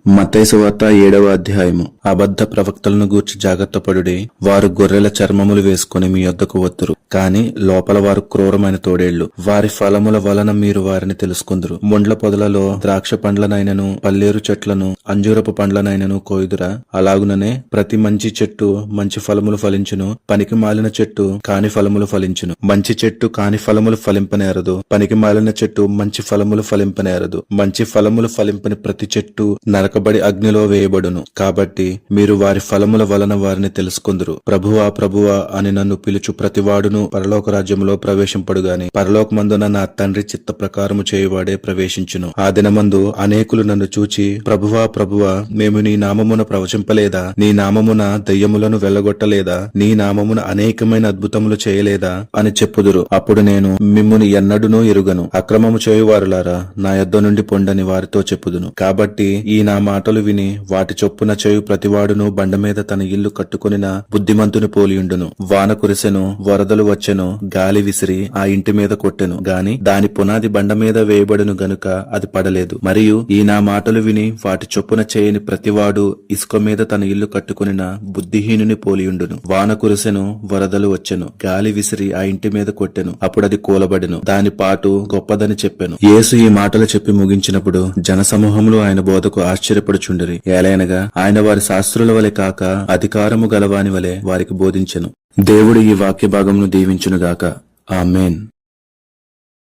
మత్తయి సువార్త 7వ అధ్యాయము. అబద్ధ ప్రవక్తలను గూర్చి జాగ్రత్త పడుడి. వారు గొర్రెల చర్మములు వేసుకుని మీ యొద్దకు వత్తురు, కాని లోపల వారు క్రూరమైన తోడేళ్లు. వారి ఫలముల వలన మీరు వారిని తెలుసుకుందురు. ముండ్ల పొదలలో ద్రాక్ష పండ్లనైనను పల్లేరు చెట్లను అంజూరపు పండ్లనైనను కోయుదురా? అలాగుననే ప్రతి మంచి చెట్టు మంచి ఫలములు ఫలించును, పనికి మాలిన చెట్టు కాని ఫలములు ఫలించును. మంచి చెట్టు కాని ఫలములు ఫలింపనేరదు, పనికి మాలిన చెట్టు మంచి ఫలములు ఫలింపనేరదు. మంచి ఫలములు ఫలింపని ప్రతి చెట్టు నరకబడి అగ్నిలో వేయబడును. కాబట్టి మీరు వారి ఫలముల వలన వారిని తెలుసుకుందురు. ప్రభువా ప్రభువా అని నన్ను పిలుచు ప్రతివాడును పరలోక రాజ్యములో ప్రవేశింపడుగాని పరలోకమందున నా తండ్రి చిత్త ప్రకారము చేయువాడే ప్రవేశించును. ఆ దినమందు అనేకులు నన్ను చూచి, ప్రభువా ప్రభువా, మేము నీ నామమున ప్రవచింపలేదా? నీ నామమున దెయ్యములను వెళ్లగొట్టలేదా? నీ నామమున అనేకమైన అద్భుతములు చేయలేదా అని చెప్పుదురు. అప్పుడు నేను మిమ్మును ఎన్నడూనూ ఎరుగను, అక్రమము చేయువారులారా, నా యొద్ద నుండి పొండని వారితో చెప్పుదును. కాబట్టి ఈ నా మాటలు విని వాటి చొప్పున చేయు ప్రతివాడును బండ మీద తన ఇల్లు కట్టుకొనిన బుద్ధిమంతుని పోలియుండును. వాన కురిసెను, వరదలు వచ్చెను, గాలి విసిరి ఆ ఇంటి మీద కొట్టెను, గాని దాని పునాది బండ మీద వేయబడును గనుక అది పడలేదు. మరియు ఈ నా మాటలు విని వాటి చొప్పున చేయని ప్రతివాడు ఇసుక మీద తన ఇల్లు కట్టుకొనిన బుద్ధిహీనుని పోలియుండును. వాన కురిసెను, వరదలు వచ్చెను, గాలి విసిరి ఆ ఇంటి మీద కొట్టెను, అప్పుడది కూలబడెను. దాని పాటు గొప్పదని చెప్పెను. యేసు ఈ మాటలు చెప్పి ముగించినప్పుడు జనసమూహములు ఆయన బోధకు ఆశ్చర్యపడుచుండిరి. ఏలైనగా ఆయన వారి శాస్త్రుల వలె కాక అధికారము గలవాని వలె వారికి బోధించెను. దేవుడు ఈ వాక్య భాగమును దీవించునుగాక. ఆమేన్.